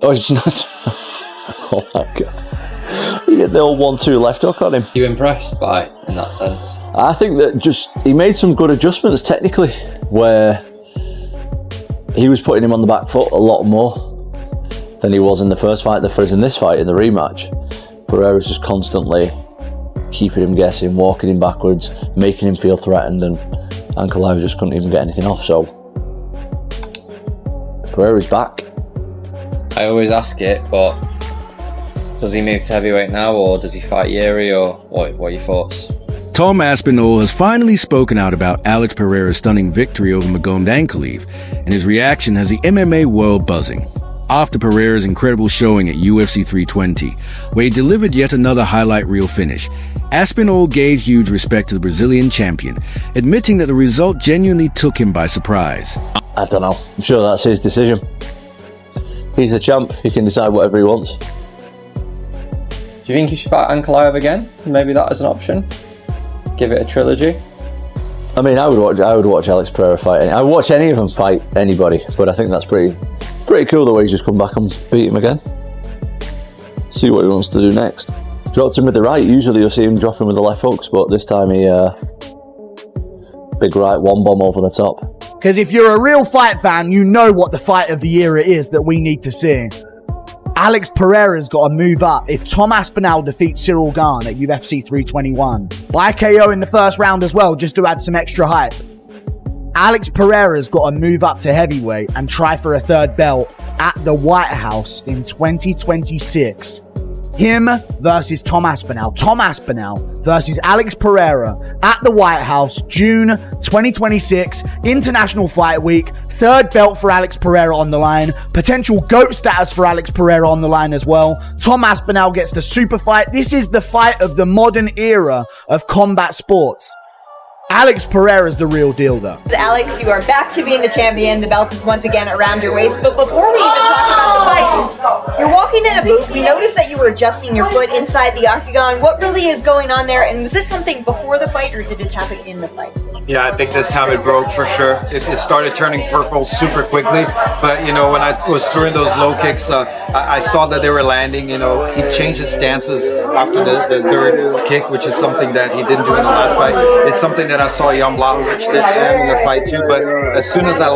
Oh, it's not. Oh my God. You get the old 1-2 left hook on him. You impressed by in that sense? I think that he made some good adjustments technically, where he was putting him on the back foot a lot more than he was in the first fight. In this fight, in the rematch, Pereira's just constantly keeping him guessing, walking him backwards, making him feel threatened, and Ankalaev just couldn't even get anything off. So Pereira's back. I always ask it, but does he move to heavyweight now, or does he fight Yuri, or what are your thoughts? Tom Aspinall has finally spoken out about Alex Pereira's stunning victory over Magomed Ankalaev, and his reaction has the MMA world buzzing. After Pereira's incredible showing at UFC 320, where he delivered yet another highlight reel finish, Aspinall gave huge respect to the Brazilian champion, admitting that the result genuinely took him by surprise. I don't know. I'm sure that's his decision. He's the champ. He can decide whatever he wants. Do you think he should fight Ankalaev again? Maybe that as an option? Give it a trilogy? I mean, I would watch Alex Pereira fight. I would watch any of them fight anybody, but I think that's pretty cool the way he's just come back and beat him again. See what he wants to do next. Dropped him with the right. Usually you'll see him drop him with the left hooks, but this time he big right one bomb over the top. Because if you're a real fight fan, you know what the fight of the era is that we need to see. Alex Pereira's got to move up if Tom Aspinall defeats Cyril Gane at UFC 321. By KO in the first round as well, just to add some extra hype. Alex Pereira's got to move up to heavyweight and try for a third belt at the White House in 2026. Him versus Tom Aspinall. Tom Aspinall versus Alex Pereira at the White House, June 2026, International Fight Week. Third belt for Alex Pereira on the line. Potential GOAT status for Alex Pereira on the line as well. Tom Aspinall gets the super fight. This is the fight of the modern era of combat sports. Alex Pereira's the real deal, though. Alex, you are back to being the champion. The belt is once again around your waist. But before we even talk about the fight, you're walking in a booth. We noticed that you were adjusting your foot inside the octagon. What really is going on there? And was this something before the fight, or did it happen in the fight? Yeah, I think this time it broke for sure. It started turning purple super quickly. But, you know, when I was throwing those low kicks, I saw that they were landing. You know, he changed his stances after the third kick, which is something that he didn't do in the last fight. It's something that I saw Jan Blachowicz did to him in the fight too, but as soon as I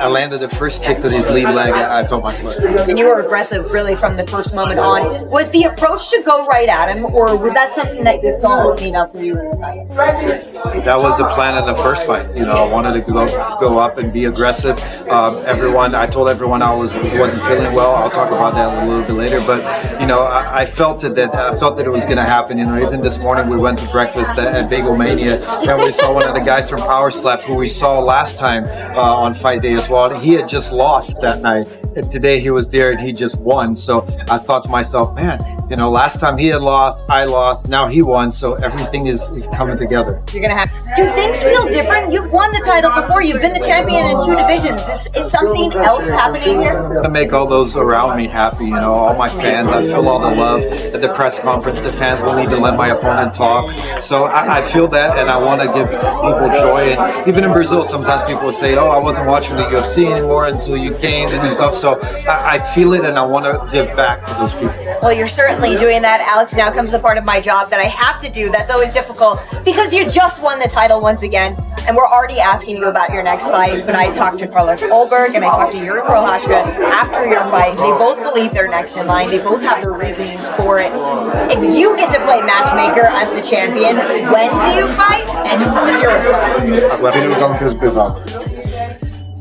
landed the first kick to his lead leg, I felt my foot. And you were aggressive really from the first moment on. Was the approach to go right at him, or was that something that you saw opening up for you in the fight? That was the plan in the first fight. You know, I wanted to go up and be aggressive. I told everyone I wasn't feeling well. I'll talk about that a little bit later, but you know, I felt that it was going to happen. You know, even this morning we went to breakfast at Bagel Mania, and we saw one of the guys from Power Slap who we saw last time on fight day as well. He had just lost that night, and today he was there and he just won. So I thought to myself, man, you know, last time he had lost, I lost, now he won, so everything is coming together. You're gonna have. Do things feel different? You've won the title before. You've been the champion in 2 divisions. Is something else happening here? To make all those around me happy, you know, all my fans. I feel all the love at the press conference. The fans won't even let my opponent talk. So I feel that, and I want to give people joy. And even in Brazil, sometimes people will say, "Oh, I wasn't watching the UFC anymore until you came," and stuff. So I feel it, and I want to give back to those people. Well, you're certainly doing that, Alex. Now comes the part of my job that I have to do. That's always difficult because you just won the title once again, and we're already asking you about your next fight. But I talked to Carlos Olberg and I talked to Yuri Prohashka after your fight. They both believe they're next in line. They both have their reasons for it. If you get to play matchmaker as the champion, when do you fight, and who is your opponent?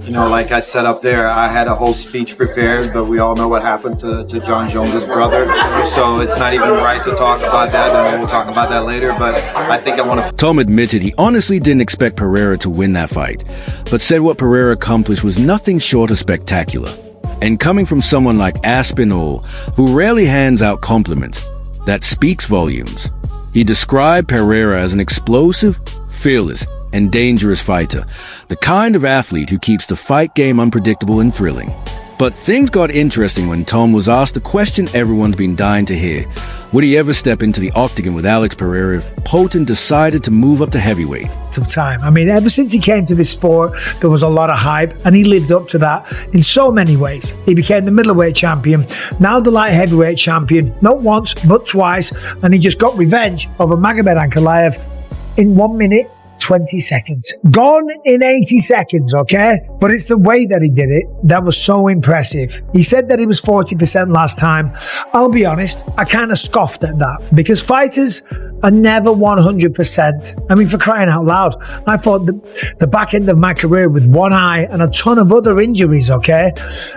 You know, like I said up there, I had a whole speech prepared, but we all know what happened to John Jones' brother, so it's not even right to talk about that, and we'll talk about that later, but I think I want to... Tom admitted he honestly didn't expect Pereira to win that fight, but said what Pereira accomplished was nothing short of spectacular. And coming from someone like Aspinall, who rarely hands out compliments, that speaks volumes. He described Pereira as an explosive, fearless, and dangerous fighter, the kind of athlete who keeps the fight game unpredictable and thrilling. But things got interesting when Tom was asked the question everyone's been dying to hear. Would he ever step into the octagon with Alex Pereira if Poatan decided to move up to heavyweight? Of time. I mean, ever since he came to this sport, there was a lot of hype, and he lived up to that in so many ways. He became the middleweight champion, now the light heavyweight champion, not once, but twice, and he just got revenge over Magomed Ankalaev in 1 minute, 20 seconds. Gone in 80 seconds, okay? But it's the way that he did it that was so impressive. He said that he was 40% last time. I'll be honest, I kind of scoffed at that because fighters are never 100%. I mean, for crying out loud, I thought the back end of my career with one eye and a ton of other injuries, okay?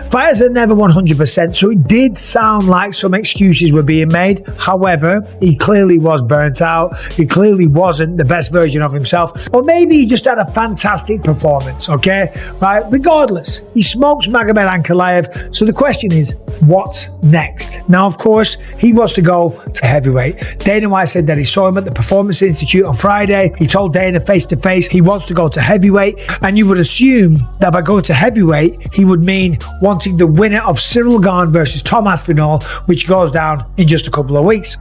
Fighters are never 100%, so it did sound like some excuses were being made. However, he clearly was burnt out. He clearly wasn't the best version of himself. Or maybe he just had a fantastic performance, okay? Right? Regardless, he smokes Magomed Ankalaev. So the question is, what's next? Now, of course, he wants to go to heavyweight. Dana White said that he saw him at the Performance Institute on Friday. He told Dana face to face he wants to go to heavyweight. And you would assume that by going to heavyweight, he would mean wanting the winner of Cyril Gane versus Tom Aspinall, which goes down in just a couple of weeks.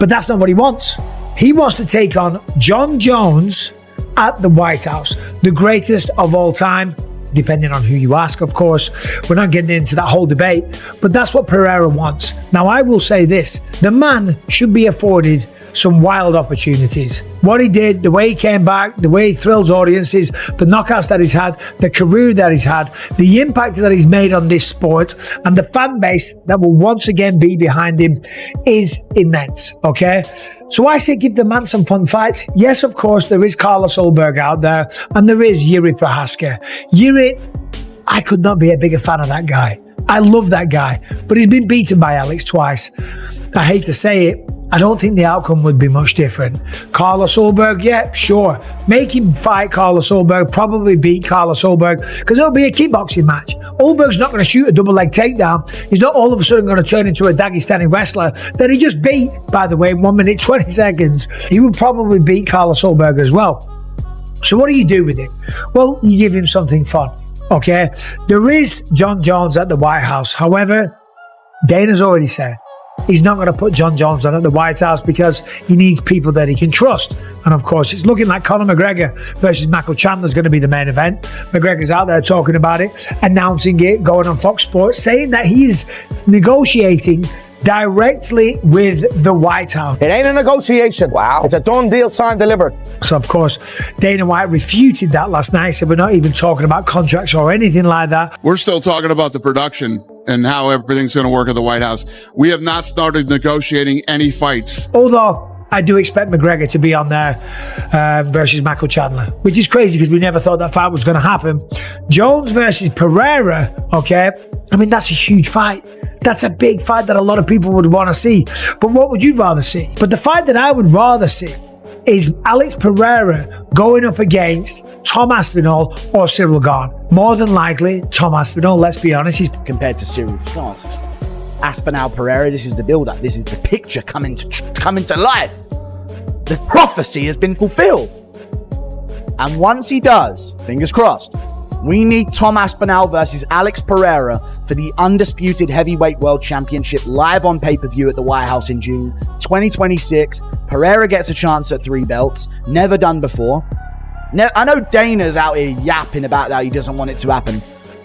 But that's not what he wants. He wants to take on Jon Jones at the White House, the greatest of all time, depending on who you ask, of course. We're not getting into that whole debate, but that's what Pereira wants. Now, I will say this, the man should be afforded some wild opportunities. What he did, the way he came back, the way he thrills audiences, the knockouts that he's had, the career that he's had, the impact that he's made on this sport, and the fan base that will once again be behind him is immense, okay? So I say give the man some fun fights. Yes, of course, there is Carlos Ulberg out there, and there is Yuri Prohaska. Yuri, I could not be a bigger fan of that guy. I love that guy, but he's been beaten by Alex twice. I hate to say it, I don't think the outcome would be much different. Carlos Ulberg, yeah, sure. Make him fight Carlos Ulberg, probably beat Carlos Ulberg, because it'll be a kickboxing match. Ulberg's not going to shoot a double leg takedown. He's not all of a sudden going to turn into a Dagestani wrestler that he just beat, by the way, in 1 minute, 20 seconds. He would probably beat Carlos Ulberg as well. So what do you do with it? Well, you give him something fun, okay? There is Jon Jones at the White House. However, Dana's already said he's not going to put Jon Jones on at the White House because he needs people that he can trust. And of course, it's looking like Conor McGregor versus Michael Chandler is going to be the main event. McGregor's out there talking about it, announcing it, going on Fox Sports, saying that he's negotiating directly with the White House. It ain't a negotiation. Wow. It's a done deal, signed, delivered. So, of course, Dana White refuted that last night, said we're not even talking about contracts or anything like that. We're still talking about the production and how everything's going to work at the White House. We have not started negotiating any fights. Although I do expect McGregor to be on there versus Michael Chandler, which is crazy because we never thought that fight was going to happen. Jones versus Pereira, okay? I mean, that's a huge fight. That's a big fight that a lot of people would want to see. But what would you rather see? But the fight that I would rather see is Alex Pereira going up against Tom Aspinall or Cyril Gane. More than likely, Tom Aspinall, let's be honest. He's compared to Cyril's chances. Aspinall Pereira, this is the build-up. This is the picture coming to life. The prophecy has been fulfilled. And once he does, fingers crossed, we need Tom Aspinall versus Alex Pereira for the undisputed heavyweight world championship live on pay-per-view at the White House in June 2026. Pereira gets a chance at 3 belts, never done before. I know Dana's out here yapping about that. He doesn't want it to happen.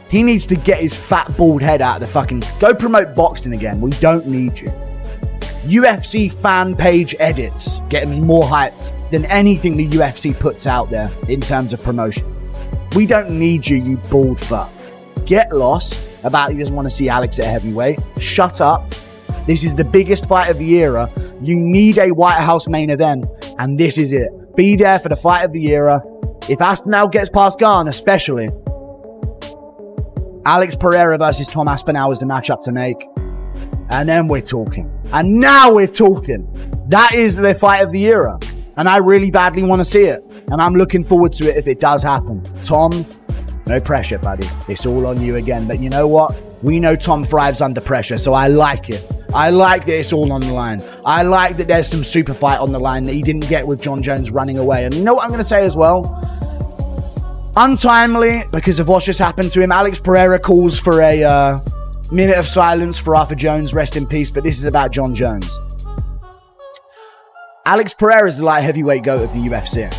He needs to get his fat bald head out of the fucking... Go promote boxing again. We don't need you. UFC fan page edits get me more hyped than anything the UFC puts out there in terms of promotion. We don't need you, you bald fuck. Get lost about he doesn't want to see Alex at heavyweight. Shut up. This is the biggest fight of the era. You need a White House main event, and this is it. Be there for the fight of the era. If Aspinall gets past Gane, especially, Alex Pereira versus Tom Aspinall is the matchup to make. And then we're talking. And now we're talking. That is the fight of the era. And I really badly want to see it. And I'm looking forward to it if it does happen. Tom, no pressure, buddy. It's all on you again. But you know what? We know Tom thrives under pressure, so I like it. I like that it's all on the line. I like that there's some super fight on the line that he didn't get with Jon Jones running away. And you know what I'm going to say as well? Untimely, because of what's just happened to him, Alex Pereira calls for a minute of silence for Arthur Jones, rest in peace, but this is about John Jones. Alex Pereira is the light heavyweight GOAT of the UFC.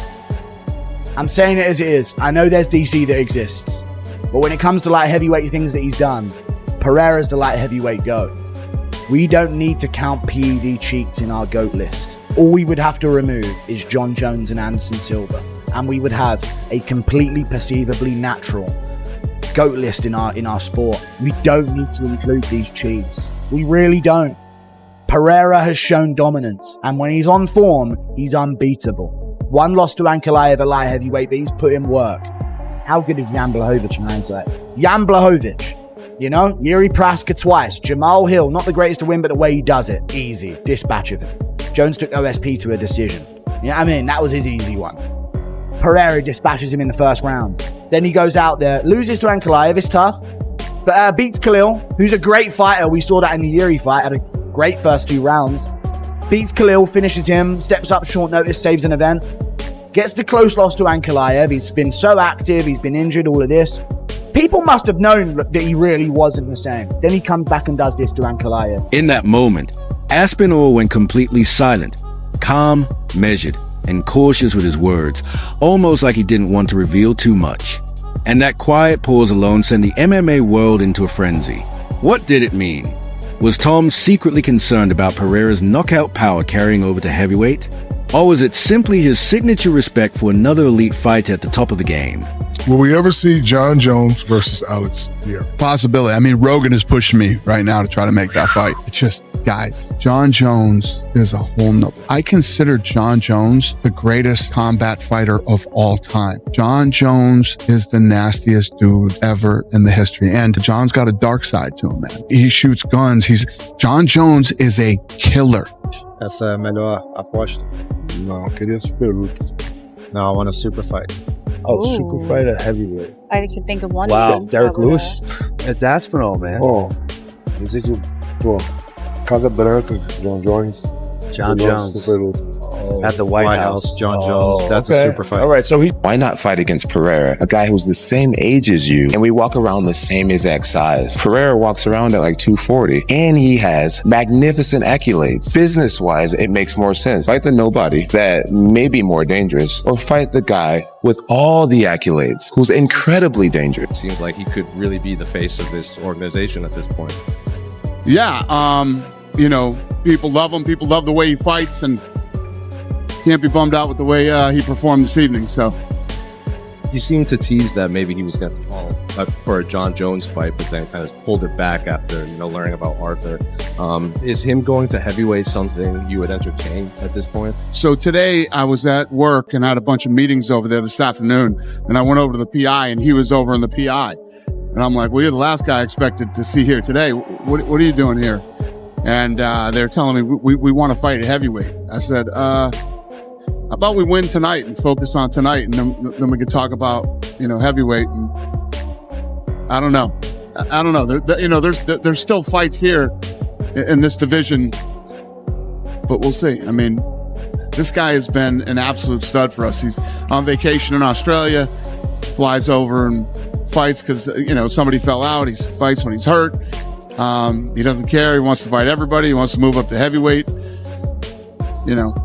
I'm saying it as it is. I know there's DC that exists, but when it comes to light heavyweight things that he's done, Pereira's the light heavyweight GOAT. We don't need to count PED cheats in our GOAT list. All we would have to remove is John Jones and Anderson Silva, and we would have a completely perceivably natural GOAT list in our sport. We don't need to include these cheats. We really don't. Pereira has shown dominance, and when he's on form, he's unbeatable. One loss to Ankalaev at light heavyweight, but he's put in work. How good is Jan Blachowicz in hindsight? Jan Blachowicz, you know, Yuri Praska twice, Jamal Hill, not the greatest to win, but the way he does it, easy, dispatch of him. Jones took OSP to a decision. You know what I mean? That was his easy one. Pereira dispatches him in the first round. Then he goes out there, loses to Ankalaev, it's tough, but beats Khalil, who's a great fighter. We saw that in the Yuri fight, had a great first 2 rounds. Beats Khalil, finishes him, steps up short notice, saves an event. Gets the close loss to Ankalaev. He's been so active, he's been injured, all of this. People must have known that he really wasn't the same. Then he comes back and does this to Ankalaev. In that moment, Aspinall went completely silent, calm, measured, and cautious with his words, almost like he didn't want to reveal too much. And that quiet pause alone sent the MMA world into a frenzy. What did it mean? Was Tom secretly concerned about Pereira's knockout power carrying over to heavyweight? Or was it simply his signature respect for another elite fighter at the top of the game? Will we ever see John Jones versus Alex Pereira? Possibility. I mean, Rogan is pushing me right now to try to make that fight. It's just, guys, John Jones is a whole nother. I consider John Jones the greatest combat fighter of all time. John Jones is the nastiest dude ever in the history. And John's got a dark side to him, man. He shoots guns. John Jones is a killer. Essa é a melhor aposta? Não, queria super luta. No, I want a super fight. Oh, super fight at heavyweight. I can think of one. Wow, name, Derek probably. Lewis? It's Aspinall, man. Oh, não sei se pô, Casa Branca, John Jones. John Jones. Super luta. At the White House, John Jones. That's okay. a super fight. All right, so Why not fight against Pereira, a guy who's the same age as you, and we walk around the same exact size? Pereira walks around at like 240, and he has magnificent accolades. Business-wise, it makes more sense. Fight the nobody that may be more dangerous, or fight the guy with all the accolades who's incredibly dangerous. Seems like he could really be the face of this organization at this point. Yeah, you know, people love him. People love the way he fights, and can't be bummed out with the way he performed this evening. So He seemed to tease that maybe he was going to call for a John Jones fight, but then kind of pulled it back after learning about Arthur. Is him going to heavyweight something you would entertain at this point? So today I was at work and had a bunch of meetings over there this afternoon, and I went over to the PI, and he was over in the PI, and I'm like, well, you're the last guy I expected to see here today. What are you doing here? And they're telling me we want to fight at heavyweight. I said, how about we win tonight and focus on tonight, and then we could talk about, heavyweight. And I don't know. There's still fights here in this division, but we'll see. I mean, this guy has been an absolute stud for us. He's on vacation in Australia, flies over and fights because, somebody fell out. He fights when he's hurt. He doesn't care. He wants to fight everybody. He wants to move up to heavyweight.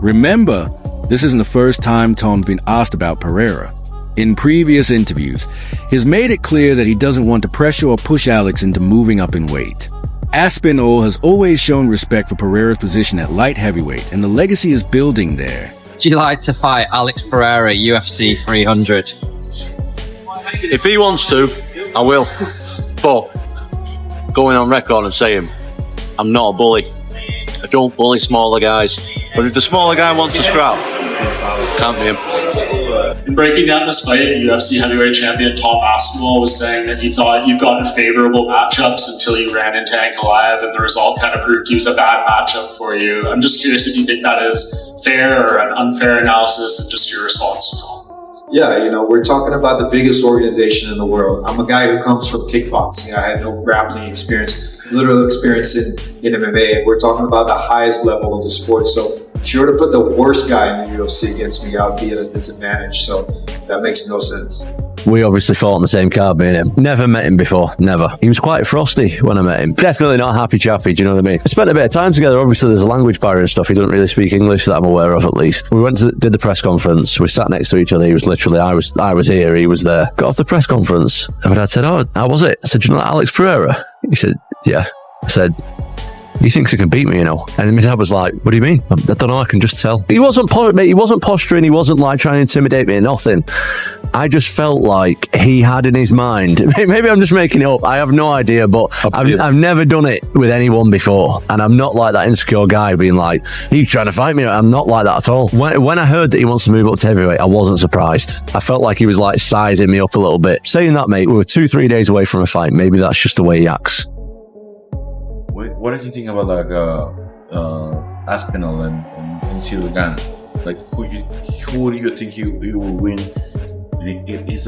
Remember, this isn't the first time Tom's been asked about Pereira. In previous interviews, he's made it clear that he doesn't want to pressure or push Alex into moving up in weight. Aspinall has always shown respect for Pereira's position at light heavyweight, and the legacy is building there. Would you like to fight Alex Pereira, UFC 300? If he wants to, I will. But going on record and saying I'm not a bully. I don't bully smaller guys. But if the smaller guy wants to scrap, can't be him. In breaking down this fight, UFC heavyweight champion Tom Aspinall was saying that you thought you've gotten favorable matchups until you ran into Ankalaev, and the result kind of proved he was a bad matchup for you. I'm just curious if you think that is fair or an unfair analysis, and just your response. Yeah, we're talking about the biggest organization in the world. I'm a guy who comes from kickboxing. I had no grappling experience, literal experience in MMA. We're talking about the highest level of the sport. So if you were to put the worst guy in the UFC against me, I would be at a disadvantage. So that makes no sense. We obviously fought on the same card, me and him. Never met him before, never. He was quite frosty when I met him. Definitely not a happy chappy, do you know what I mean? We spent a bit of time together. Obviously, there's a language barrier and stuff. He doesn't really speak English that I'm aware of, at least. We went to did the press conference. We sat next to each other. He was literally, I was here, he was there. Got off the press conference, and my dad said, "Oh, how was it?" I said, "Do you know Alex Pereira?" He said, "Yeah." I said, "He thinks he can beat me, you know." And my dad was like, "What do you mean?" I don't know, I can just tell. He wasn't posturing, he wasn't like trying to intimidate me or nothing. I just felt like he had in his mind, maybe I'm just making it up, I have no idea, but I've never done it with anyone before. And I'm not like that insecure guy being like, "He's trying to fight me." I'm not like that at all. When I heard that he wants to move up to heavyweight, I wasn't surprised. I felt like he was like sizing me up a little bit. Saying that, mate, we were 2-3 days away from a fight. Maybe that's just the way he acts. What did you think about like Aspinall and Ciryl Gane? Like who do you think you will win? Is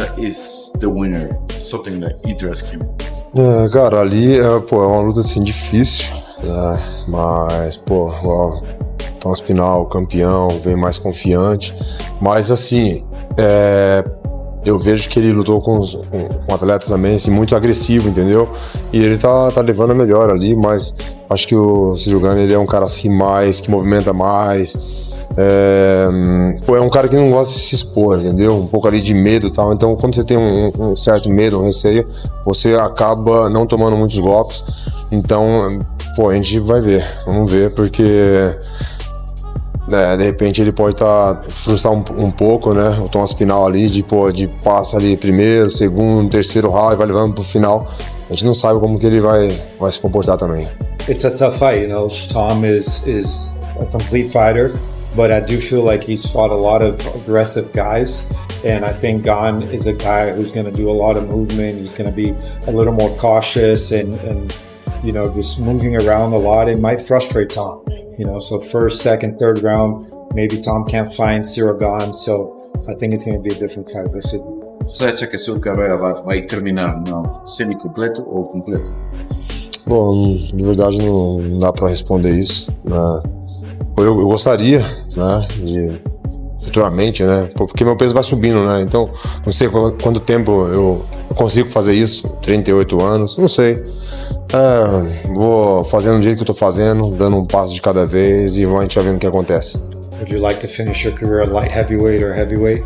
the winner something that interests you? Cara, ali é uma luta assim difícil, né? Mas, Tom Aspinall, campeão, vem mais confiante. Mas assim, eu vejo que ele lutou com atletas também, assim, muito agressivo, entendeu? E ele tá levando a melhor ali, mas acho que o Ciryl Gane, ele é um cara assim mais, que movimenta mais. É um cara que não gosta de se expor, entendeu? Um pouco ali de medo e tal. Então, quando você tem um certo medo, um receio, você acaba não tomando muitos golpes. Então, a gente vai ver. Vamos ver, porque de repente ele pode frustrar um pouco, né? O Tom Aspinall ali, de passa ali primeiro, segundo, terceiro round, vai levando pro final. A gente não sabe como que ele vai se comportar também. It's a tough fight, you know. Tom is a complete fighter. But I do feel like he's fought a lot of aggressive guys. And I think Gane is a guy who's going to do a lot of movement. He's going to be a little more cautious and you know, just moving around a lot. It might frustrate Tom, you know. So first, second, third round, maybe Tom can't find Ciryl Gane. So I think it's going to be a different fight. Você acha que a sua carreira vai terminar no semi-completo ou completo? Bom, de verdade não dá para responder isso, né? Eu gostaria, né, de futuramente, né, porque meu peso vai subindo, né, então não sei quanto tempo eu consigo fazer isso, 38 anos, não sei. Vou fazendo do jeito que eu tô fazendo, dando um passo de cada vez e a gente vai vendo o que acontece. Would you like to finish your career light heavyweight or heavyweight?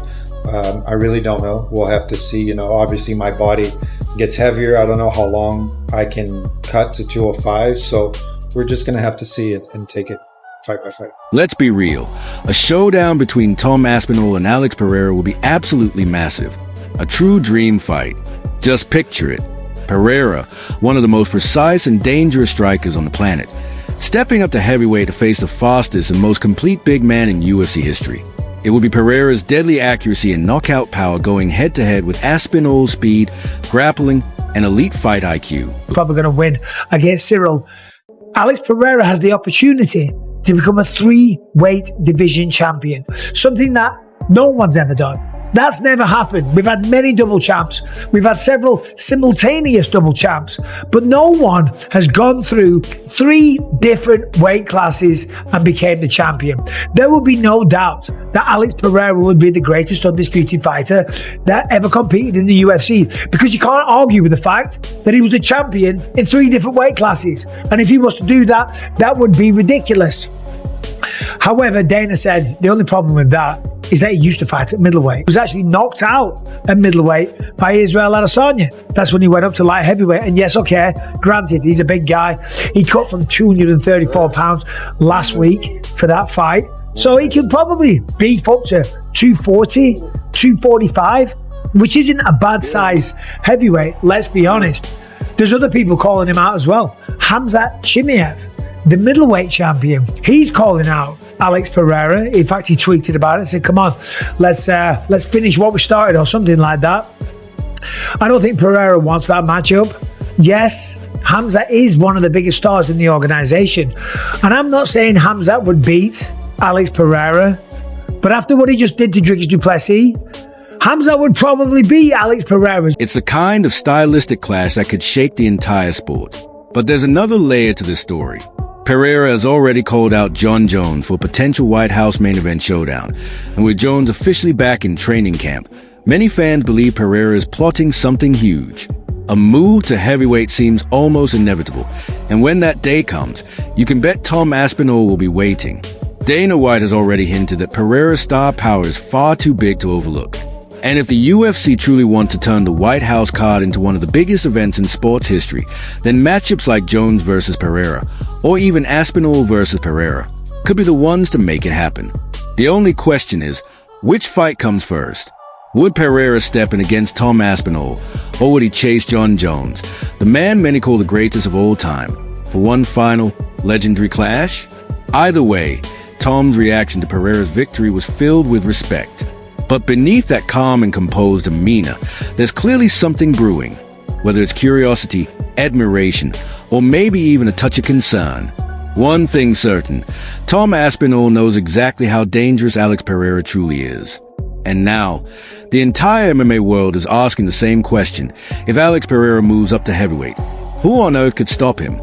I really don't know. We'll have to see. You know, obviously my body gets heavier. I don't know how long I can cut to 205, so we're just gonna have to see it and take it fight by fight. Let's be real. A showdown between Tom Aspinall and Alex Pereira will be absolutely massive. A true dream fight. Just picture it. Pereira, one of the most precise and dangerous strikers on the planet, stepping up to heavyweight to face the fastest and most complete big man in UFC history. It will be Pereira's deadly accuracy and knockout power going head-to-head with Aspinall's speed, grappling, and elite fight IQ. Probably going to win against Ciryl. Alex Pereira has the opportunity to become a 3-weight division champion, something that no one's ever done. That's never happened. We've had many double champs. We've had several simultaneous double champs, but no one has gone through 3 different weight classes and became the champion. There will be no doubt that Alex Pereira would be the greatest undisputed fighter that ever competed in the UFC, because you can't argue with the fact that he was the champion in 3 different weight classes. And if he was to do that, that would be ridiculous. However, Dana said the only problem with that is that he used to fight at middleweight. He was actually knocked out at middleweight by Israel Adesanya. That's when he went up to light heavyweight. And yes, okay, granted, he's a big guy. He cut from 234 pounds last week for that fight. So he can probably beef up to 240, 245, which isn't a bad size heavyweight, let's be honest. There's other people calling him out as well. Khamzat Chimaev, the middleweight champion, he's calling out Alex Pereira. In fact, he tweeted about it and said, come on, let's finish what we started, or something like that. I don't think Pereira wants that matchup. Yes, Khamzat is one of the biggest stars in the organization. And I'm not saying Khamzat would beat Alex Pereira, but after what he just did to Dricus du Plessis, Khamzat would probably beat Alex Pereira. It's the kind of stylistic clash that could shake the entire sport. But there's another layer to this story. Pereira has already called out Jon Jones for a potential White House main event showdown, and with Jones officially back in training camp, Many fans believe Pereira is plotting something huge. A move to heavyweight seems almost inevitable, and when that day comes, you can bet Tom Aspinall will be waiting. Dana White has already hinted that Pereira's star power is far too big to overlook. And if the UFC truly want to turn the White House card into one of the biggest events in sports history, then matchups like Jones versus Pereira, or even Aspinall versus Pereira, could be the ones to make it happen. The only question is, which fight comes first? Would Pereira step in against Tom Aspinall, or would he chase John Jones, the man many call the greatest of all time, for one final, legendary clash? Either way, Tom's reaction to Pereira's victory was filled with respect. But beneath that calm and composed demeanor, there's clearly something brewing, whether it's curiosity, admiration, or maybe even a touch of concern. One thing certain, Tom Aspinall knows exactly how dangerous Alex Pereira truly is. And now, the entire MMA world is asking the same question. If Alex Pereira moves up to heavyweight, who on earth could stop him?